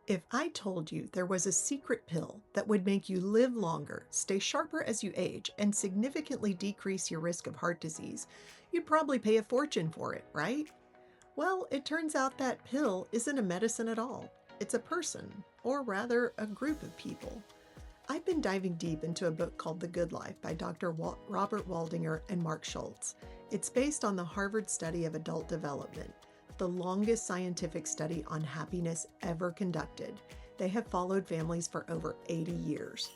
If I told you there was a secret pill that would make you live longer, stay sharper as you age, and significantly decrease your risk of heart disease, you'd probably pay a fortune for it, right? Well, it turns out that pill isn't a medicine at all. It's a person, or rather, a group of people. I've been diving deep into a book called The Good Life by Dr. Robert Waldinger and Marc Schulz. It's based on the Harvard study of adult development, the longest scientific study on happiness ever conducted. They have followed families for over 80 years.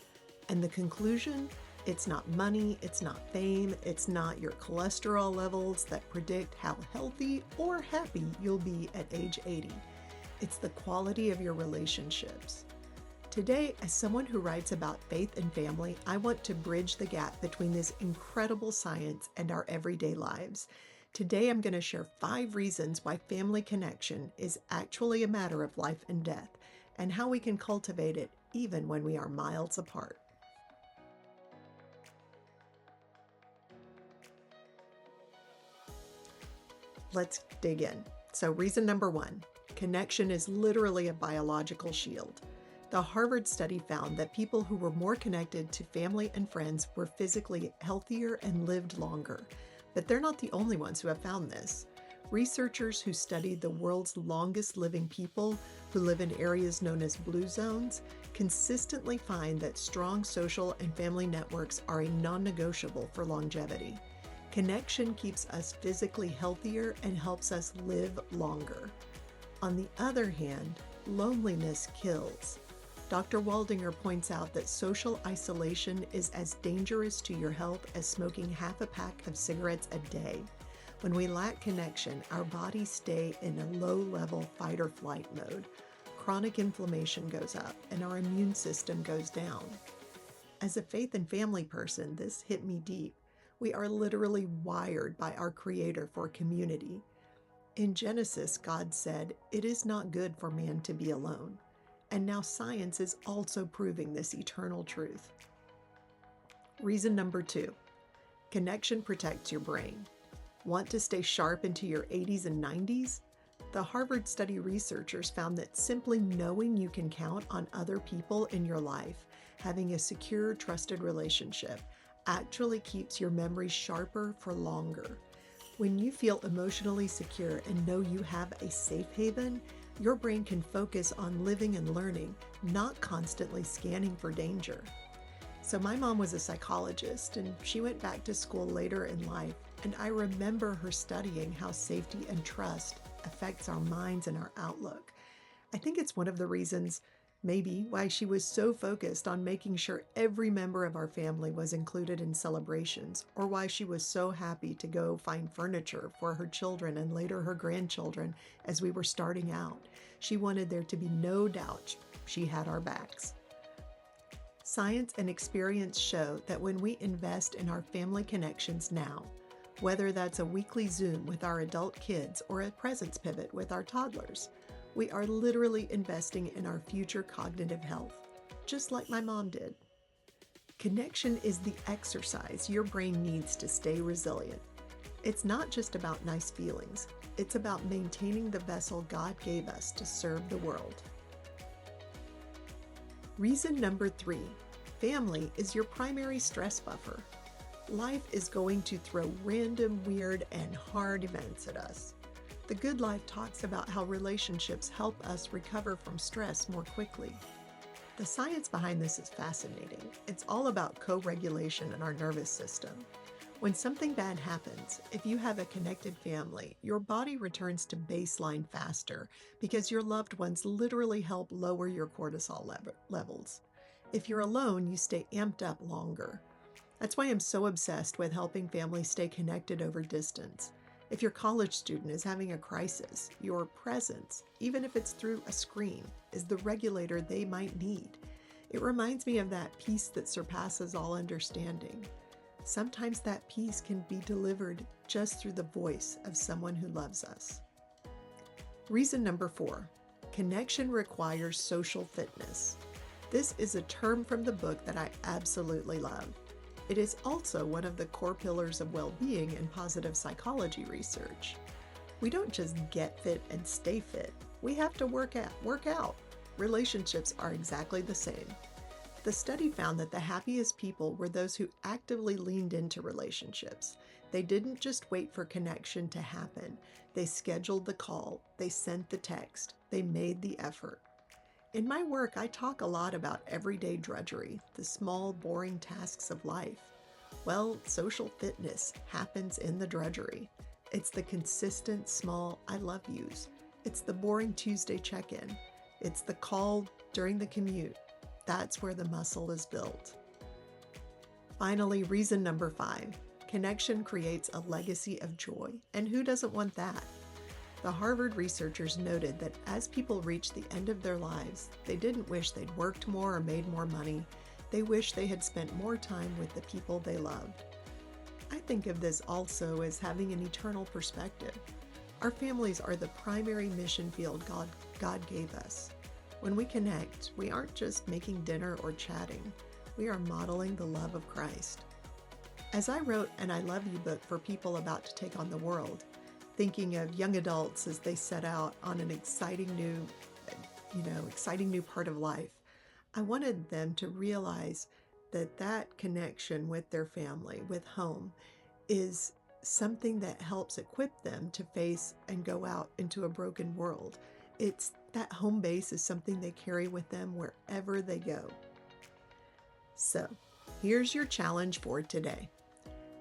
And the conclusion? It's not money, it's not fame, it's not your cholesterol levels that predict how healthy or happy you'll be at age 80. It's the quality of your relationships. Today, as someone who writes about faith and family, I want to bridge the gap between this incredible science and our everyday lives. Today, I'm going to share 5 reasons why family connection is actually a matter of life and death, and how we can cultivate it even when we are miles apart. Let's dig in. So, reason number 1, connection is literally a biological shield. The Harvard study found that people who were more connected to family and friends were physically healthier and lived longer. But they're not the only ones who have found this. Researchers who studied the world's longest living people who live in areas known as blue zones consistently find that strong social and family networks are a non-negotiable for longevity. Connection keeps us physically healthier and helps us live longer. On the other hand, loneliness kills. Dr. Waldinger points out that social isolation is as dangerous to your health as smoking half a pack of cigarettes a day. When we lack connection, our bodies stay in a low-level fight or flight mode. Chronic inflammation goes up and our immune system goes down. As a faith and family person, this hit me deep. We are literally wired by our Creator for community. In Genesis, God said, "It is not good for man to be alone." And now science is also proving this eternal truth. Reason number 2, connection protects your brain. Want to stay sharp into your 80s and 90s? The Harvard study researchers found that simply knowing you can count on other people in your life, having a secure, trusted relationship, actually keeps your memory sharper for longer. When you feel emotionally secure and know you have a safe haven, your brain can focus on living and learning, not constantly scanning for danger. So my mom was a psychologist, and she went back to school later in life, and I remember her studying how safety and trust affects our minds and our outlook. I think it's one of the reasons, maybe, why she was so focused on making sure every member of our family was included in celebrations, or why she was so happy to go find furniture for her children and later her grandchildren as we were starting out. She wanted there to be no doubt she had our backs. Science and experience show that when we invest in our family connections now, whether that's a weekly Zoom with our adult kids or a presence pivot with our toddlers, we are literally investing in our future cognitive health, just like my mom did. Connection is the exercise your brain needs to stay resilient. It's not just about nice feelings. It's about maintaining the vessel God gave us to serve the world. Reason number 3, family is your primary stress buffer. Life is going to throw random, weird, and hard events at us. The Good Life talks about how relationships help us recover from stress more quickly. The science behind this is fascinating. It's all about co-regulation in our nervous system. When something bad happens, if you have a connected family, your body returns to baseline faster because your loved ones literally help lower your cortisol levels. If you're alone, you stay amped up longer. That's why I'm so obsessed with helping families stay connected over distance. If your college student is having a crisis, your presence, even if it's through a screen, is the regulator they might need. It reminds me of that peace that surpasses all understanding. Sometimes that peace can be delivered just through the voice of someone who loves us. Reason number 4, connection requires social fitness. This is a term from the book that I absolutely love. It is also one of the core pillars of well-being and positive psychology research. We don't just get fit and stay fit. We have to work out. relationships are exactly the same. The study found that the happiest people were those who actively leaned into relationships. They didn't just wait for connection to happen. They scheduled the call, they sent the text, they made the effort. In my work, I talk a lot about everyday drudgery, the small, boring tasks of life. Well, social fitness happens in the drudgery. It's the consistent, small I love yous. It's the boring Tuesday check-in. It's the call during the commute. That's where the muscle is built. Finally, reason number 5. Connection creates a legacy of joy. And who doesn't want that? The Harvard researchers noted that as people reached the end of their lives, they didn't wish they'd worked more or made more money. They wished they had spent more time with the people they loved. I think of this also as having an eternal perspective. Our families are the primary mission field God gave us. When we connect, we aren't just making dinner or chatting. We are modeling the love of Christ. As I wrote an I Love You book for people about to take on the world, thinking of young adults as they set out on an exciting new part of life, I wanted them to realize that connection with their family, with home, is something that helps equip them to face and go out into a broken world. It's that home base is something they carry with them wherever they go. So, here's your challenge for today.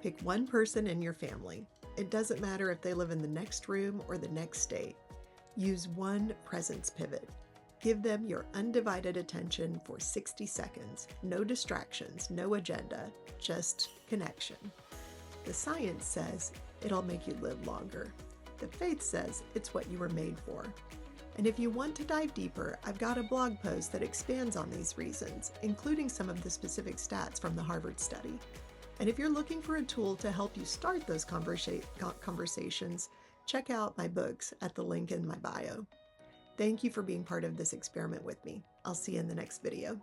Pick one person in your family. It doesn't matter if they live in the next room or the next state. Use one presence pivot. Give them your undivided attention for 60 seconds. No distractions, no agenda, just connection. The science says it'll make you live longer. The faith says it's what you were made for. And if you want to dive deeper, I've got a blog post that expands on these reasons, including some of the specific stats from the Harvard study. And if you're looking for a tool to help you start those conversations, check out my books at the link in my bio. Thank you for being part of this experiment with me. I'll see you in the next video.